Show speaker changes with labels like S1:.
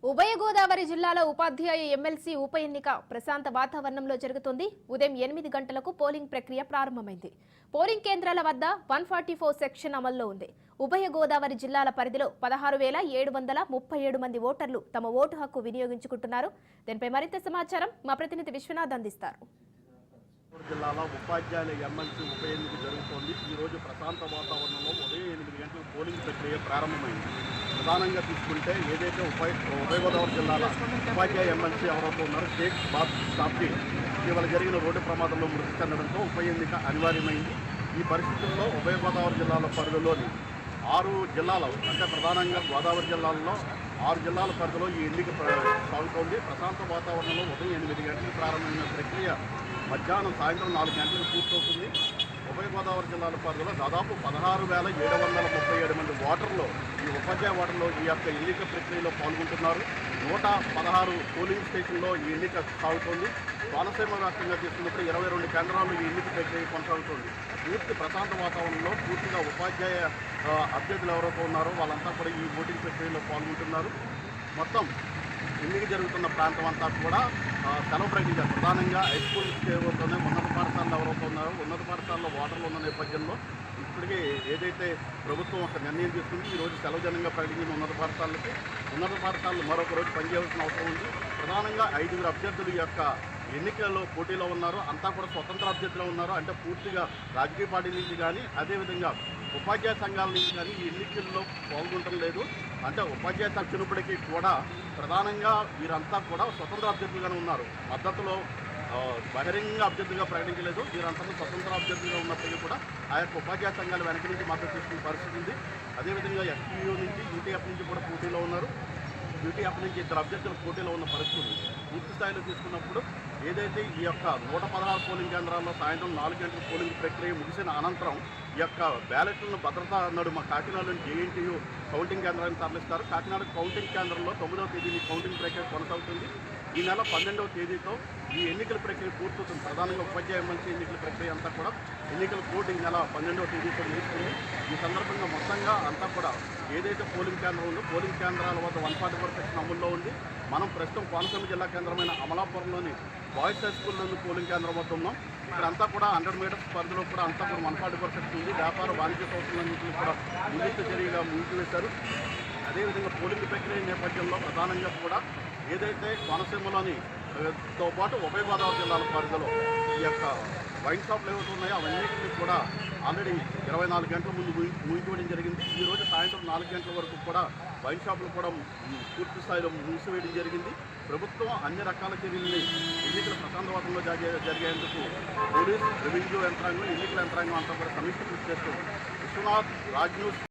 S1: ఉభయ గోదావరి జిల్లాల ఉపాధ్యాయ ఎమ్మెల్సీ ఉప ఎన్నిక ప్రశాంత వాతావరణంలో జరుగుతుంది. ఉదయం 8 గంటలకు పోలింగ్ ప్రక్రియ ప్రారంభమైంది. పోలింగ్ కేంద్రాల వద్ద 144 సెక్షన్ అమల్లో ఉంది. ఉభయ గోదావరి జిల్లాల పరిధిలో 16,737 మంది ఓటర్లు తమ ఓటు హక్కు వినియోగించుకుంటున్నారు. దీనిపై మరింత సమాచారం మా ప్రతినిధి విశ్వనాథ్ అందిస్తారు.
S2: జిల్లాలో ఉపాధ్యాయుల ఎమ్మెల్సీ ఉప ఎన్నిక జరుగుతోంది. ఈరోజు ప్రశాంత వాతావరణంలో ఉదయం 8 గంటలకు పోలింగ్ ప్రక్రియ ప్రారంభమైంది. ప్రధానంగా తీసుకుంటే ఏదైతే ఉభయ గోదావరి జిల్లాల ఉపాధ్యాయ ఎమ్మెల్సీ ఎవరైతే ఉన్నారో షేక్ సాబ్జీ ఇవాళ జరిగిన రోడ్డు ప్రమాదంలో మృతి చెందడంతో ఉప ఎన్నిక అనివార్యమైంది. ఈ పరిస్థితుల్లో ఉభయ గోదావరి జిల్లాల పరిధిలోని 6 జిల్లాలు అంటే ప్రధానంగా గోదావరి జిల్లాల్లో 6 జిల్లాల పరిధిలో ఈ ఎన్నిక సాగుతోంది. ప్రశాంత వాతావరణంలో ఉదయం 8 గంటలకు ప్రారంభమైన ప్రక్రియ మధ్యాహ్నం సాయంత్రం 4 గంటలకు పూర్తవుతుంది. ఉభయ గోదావరి జిల్లాల పరిధిలో దాదాపు 16,737 మంది ఓటర్లు ఈ ఉపాధ్యాయ ఓటర్లు ఈ యొక్క ఎన్నిక ప్రక్రియలో పాల్గొంటున్నారు. 116 పోలింగ్ స్టేషన్లో ఈ ఎన్నిక సాగుతోంది. కోనసీమ వ్యాప్తంగా తీసుకున్నప్పుడు 22 కేంద్రాల్లో ఈ ఎన్నిక ప్రక్రియ కొనసాగుతోంది. పూర్తి ప్రశాంత వాతావరణంలో పూర్తిగా ఉపాధ్యాయ అభ్యర్థులు ఎవరైతే ఉన్నారో వాళ్ళంతా కూడా ఈ ఓటింగ్ ప్రక్రియలో పాల్గొంటున్నారు. మొత్తం ఎన్నిక జరుగుతున్న ప్రాంతం అంతా కూడా సెలవు ప్రకటించారు. ప్రధానంగా హై స్కూల్ ఏవైతేనే ఉన్నత పాఠశాలలో ఎవరైతే ఉన్నారో ఉన్నత పాఠశాలలో ఓటర్లు ఉన్న నేపథ్యంలో ఇప్పటికీ ఏదైతే ప్రభుత్వం ఒక నిర్ణయం తీసుకుంది ఈరోజు సెలవు జనంగా ప్రకటించిన ఉన్నత పాఠశాలలు మరొక రోజు పనిచేయాల్సిన అవసరం ఉంది. ప్రధానంగా 5 అభ్యర్థులు యొక్క ఎన్నికల్లో పోటీలో ఉన్నారు. అంతా కూడా స్వతంత్ర అభ్యర్థులు ఉన్నారు. అంటే పూర్తిగా రాజకీయ పార్టీ నుంచి కానీ అదేవిధంగా ఉపాధ్యాయ సంఘాల నుంచి కానీ ఈ ఎన్నికల్లో పాల్గొనడం లేదు. అంటే ఉపాధ్యాయ వచ్చినప్పటికీ కూడా ప్రధానంగా వీరంతా కూడా స్వతంత్ర అభ్యర్థులుగానే ఉన్నారు. మద్దతులో బహిరంగ అభ్యర్థిగా ప్రకటించలేదు. వీరంతా స్వతంత్ర అభ్యర్థిగా ఉన్నప్పటికీ కూడా ఆ యొక్క ఉపాధ్యాయ సంఘాలు వెనక నుంచి మద్దతు తీసుకునే పరిస్థితి ఉంది. అదేవిధంగా ఎస్టీయూ నుంచి యూటీఎఫ్ నుంచి కూడా పోటీలో ఉన్నారు. యూటీఎఫ్ నుంచి 2 అభ్యర్థులు పోటీలో ఉన్న పరిస్థితి ఉంది. పూర్తి స్థాయిలో తీసుకున్నప్పుడు ఏదైతే ఈ యొక్క 116 పోలింగ్ కేంద్రాల్లో సాయంత్రం 4 గంటల పోలింగ్ ప్రక్రియ ముగిసిన అనంతరం ఈ యొక్క బ్యాలెట్లను భద్రతా నడుమ కాకినాడలోని జేఎన్టీయూ కౌంటింగ్ కేంద్రాన్ని తరలిస్తారు. కాకినాడ కౌంటింగ్ కేంద్రంలో 9వ తేదీని కౌంటింగ్ ప్రక్రియ కొనసాగుతుంది. ఈ నెల 12వ తేదీతో ఈ ఎన్నికల ప్రక్రియ పూర్తవుతుంది. ప్రధానంగా ఉపాధ్యాయ ఎమ్మెల్సీ ఎన్నికల ప్రక్రియ అంతా కూడా ఎన్నికల కోడ్ ఈ నెల 12వ తేదీతో ముగుస్తుంది. ఈ సందర్భంగా మొత్తంగా అంతా కూడా ఏదైతే పోలింగ్ కేంద్రం ఉందో పోలింగ్ కేంద్రాల వద్ద 144 సెక్షన్ అమల్లో ఉంది. మనం ప్రస్తుతం కోనసీమ జిల్లా కేంద్రమైన అమలాపురంలోని బాయ్స్ హై స్కూల్ నందు పోలింగ్ కేంద్రం వద్ద ఉన్నాం. ఇక్కడంతా కూడా 100 మీటర్స్ పరిధిలో కూడా అంతా కూడా 144 సెక్షన్ ఉంది. వ్యాపార వాణిజ్య సంస్థలన్నింటినీ కూడా ముందస్తు చర్యగా ముగిసివేశారు. అదేవిధంగా పోలింగ్ ప్రక్రియ నేపథ్యంలో ప్రధానంగా కూడా ఏదైతే కోనసీమలోని తో పాటు ఉభయ గోదావరి జిల్లాల పరిధిలో ఈ యొక్క వైన్ షాప్లు ఏవైతే ఉన్నాయో అవన్నింటినీ కూడా ఆల్రెడీ 24 గంటల ముందు ముగిసివేయడం జరిగింది. ఈరోజు సాయంత్రం 4 గంటల వరకు కూడా వైన్ షాపులు కూడా పూర్తి స్థాయిలో మూసివేయడం జరిగింది. ప్రభుత్వం అన్ని రకాల చర్యల్ని ఎన్నికల ప్రశాంత వాతావరణంలో జరిగేందుకు పోలీసు రెవెన్యూ యంత్రాంగం ఎన్నికల యంత్రాంగం అంతా కూడా సమిష్టి కృషి చేస్తుంది. విశ్వనాథ్, రాజ్ న్యూస్.